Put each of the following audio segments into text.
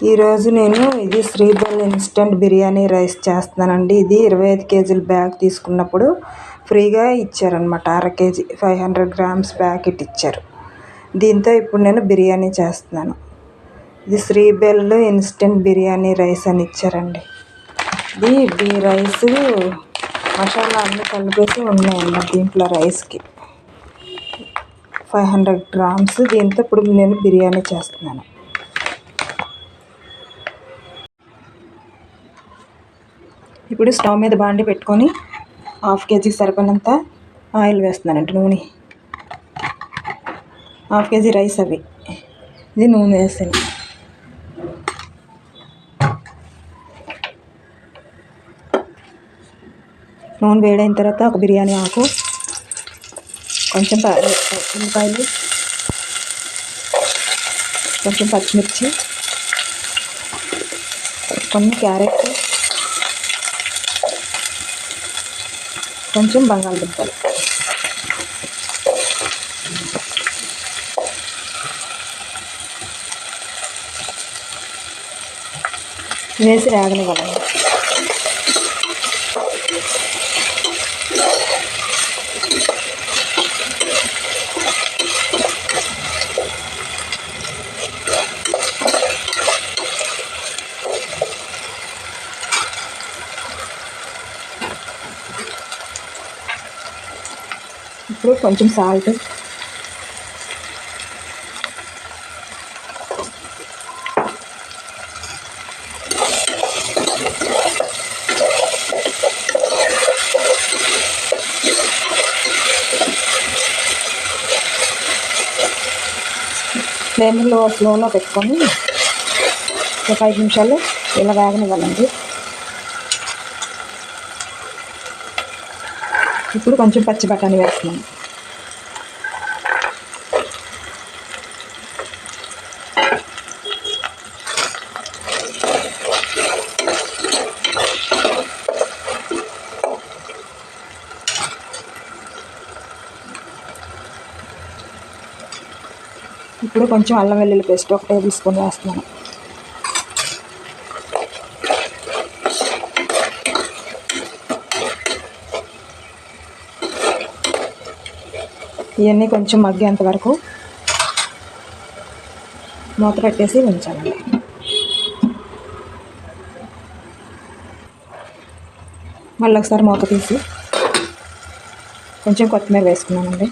ఈరోజు నేను ఇది శ్రీబెల్ ఇన్స్టెంట్ బిర్యానీ రైస్ చేస్తున్నానండి. ఇది 25 కేజీల బ్యాగ్ తీసుకున్నప్పుడు ఫ్రీగా ఇచ్చారనమాట. అర కేజీ 500 గ్రామ్స్ ప్యాకెట్ ఇచ్చారు. దీంతో ఇప్పుడు నేను బిర్యానీ చేస్తున్నాను. ఇది శ్రీబెల్ ఇన్స్టెంట్ బిర్యానీ రైస్ అని ఇచ్చారండి. ఇది రైస్ మసాలా అన్నీ కలిపేసి ఉన్నాయన్నమాట దీంట్లో రైస్కి 500 గ్రామ్స్. దీంతో ఇప్పుడు నేను బిర్యానీ చేస్తున్నాను. ఇప్పుడు స్టవ్ మీద బాండి పెట్టుకొని 1/2 కేజీకి సరిపడినంత ఆయిల్ వేస్తున్నానండి. నూనె 1/2 కేజీ రైస్ అవి ఇది నూనె వేసాను. నూనె వేడైన తర్వాత ఒక బిర్యానీ ఆకు, కొంచెం ఉల్లిపాయలు, కొంచెం పచ్చిమిర్చి, కొన్ని క్యారెట్, కొంచెం బంగాళదుంపలు వేసి వేగనివ్వాలి. ఇప్పుడు కొంచెం సాల్ట్, ఫ్లేమ్లో స్లోలో పెట్టుకొని ఒక 5 నిమిషాలు ఇలా వేగనివ్వాలండి. ఇప్పుడు కొంచెం పచ్చి బఠానీ వేస్తున్నాను. ఇప్పుడు కొంచెం అల్లం వెల్లుల్లి పేస్ట్ 1 టేబుల్ స్పూన్ వేస్తున్నాను. ఇవన్నీ కొంచెం మగ్గేంత వరకు మూత పెట్టేసి ఉంచాలి. మళ్ళీ ఒకసారి మూత తీసి కొంచెం కొత్తిమీర వేసుకున్నానండి.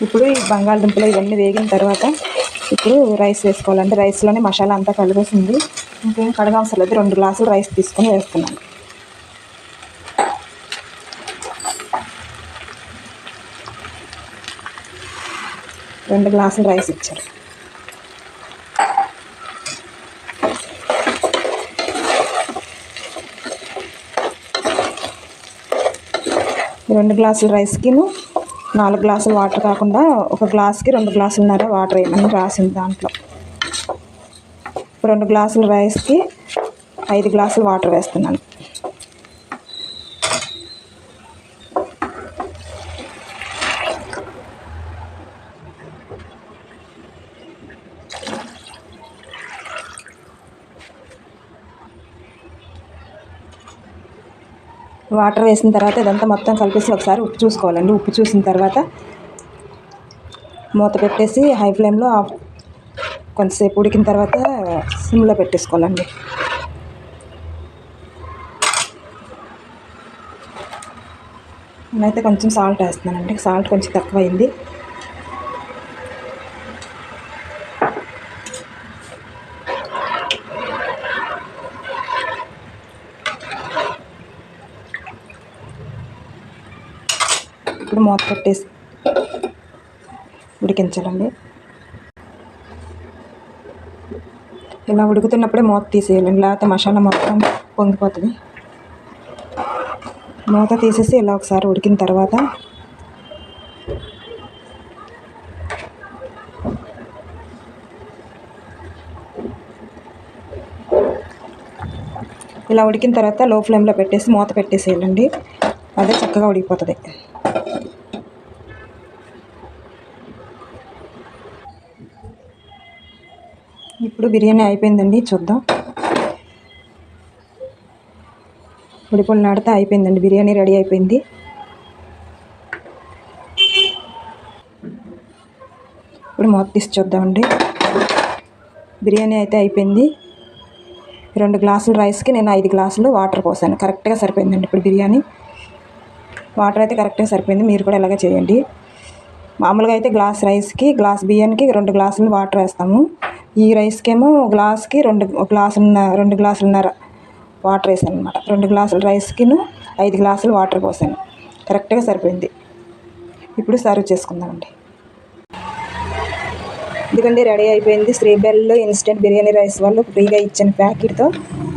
ఇప్పుడు ఈ బంగాళదుంపలు ఇవన్నీ వేగిన తర్వాత ఇప్పుడు రైస్ వేసుకోవాలంటే రైస్లోనే మసాలా అంతా కలిపేసింది. ఇంకేం కడగవసరం లేదు. 2 గ్లాసులు రైస్ తీసుకొని వేస్తున్నాను. రెండు గ్లాసులు రైస్ ఇచ్చారు. ఈ 2 గ్లాసుల రైస్కి 4 గ్లాసులు వాటర్ కాకుండా 1 గ్లాస్కి 2 గ్లాసులన్నర వాటర్ వేయమని రాసింది దాంట్లో. 2 గ్లాసుల రైస్కి 5 గ్లాసులు వాటర్ వేస్తున్నాను. వాటర్ వేసిన తర్వాత ఇదంతా మొత్తం కలిపేసి ఒకసారి ఉప్పు చూసుకోవాలండి. ఉప్పు చూసిన తర్వాత మూత పెట్టేసి హై ఫ్లేమ్లో కొంతసేపు ఉడికిన తర్వాత సిమ్లో పెట్టేసుకోవాలండి. నేనైతే కొంచెం సాల్ట్ వేస్తున్నానండి. సాల్ట్ కొంచెం తక్కువైంది. ఇప్పుడు మూత పెట్టేసి ఉడికించాలండి. ఇలా ఉడుకుతున్నప్పుడే మూత తీసేయాలండి, లేకపోతే మసాలా మొత్తం పొంగిపోతుంది. మూత తీసేసి ఇలా ఒకసారి ఉడికిన తర్వాత ఇలా ఉడికిన తర్వాత లో ఫ్లేమ్లో పెట్టేసి మూత పెట్టేసేయాలండి. అదే చక్కగా ఉడికిపోతుంది. ఇప్పుడు బిర్యానీ అయిపోయిందండి, చూద్దాం. ఉడిపొళ్ళాడితే అయిపోయిందండి, బిర్యానీ రెడీ అయిపోయింది. ఇప్పుడు మూత తీసి చూద్దామండి. బిర్యానీ అయితే అయిపోయింది. 2 గ్లాసుల రైస్కి నేను 5 గ్లాసులు వాటర్ పోసాను. కరెక్ట్గా సరిపోయిందండి. ఇప్పుడు బిర్యానీ వాటర్ అయితే కరెక్ట్గా సరిపోయింది. మీరు కూడా ఇలాగే చేయండి. మామూలుగా అయితే గ్లాస్ రైస్కి గ్లాస్ బియ్యానికి 2 గ్లాసులు వాటర్ వేస్తాము. ఈ రైస్కేమో గ్లాస్కి 2 గ్లాసులున్నర వాటర్ వేసాను అనమాట. 2 గ్లాసుల రైస్కిను 5 గ్లాసులు వాటర్ పోసాను. కరెక్ట్గా సరిపోయింది. ఇప్పుడు సర్వ్ చేసుకుందామండి. ఎందుకంటే రెడీ అయిపోయింది. శ్రీబెల్ ఇన్స్టెంట్ బిర్యానీ రైస్ వాళ్ళు ఫ్రీగా ఇచ్చిన ప్యాకెట్తో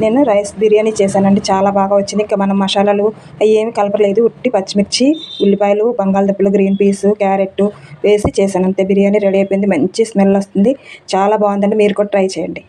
నేను రైస్ బిర్యానీ చేశానండి. చాలా బాగా వచ్చింది. ఇంకా మనం మసాలాలు అవి ఏమి కలపలేదు. ఉట్టి పచ్చిమిర్చి, ఉల్లిపాయలు, బంగాళదుంపలు, గ్రీన్ పీస్, క్యారెట్ వేసి చేశాను అంతే. బిర్యానీ రెడీ అయిపోయింది. మంచి స్మెల్ వస్తుంది. చాలా బాగుందండి. మీరు కూడా ట్రై చేయండి.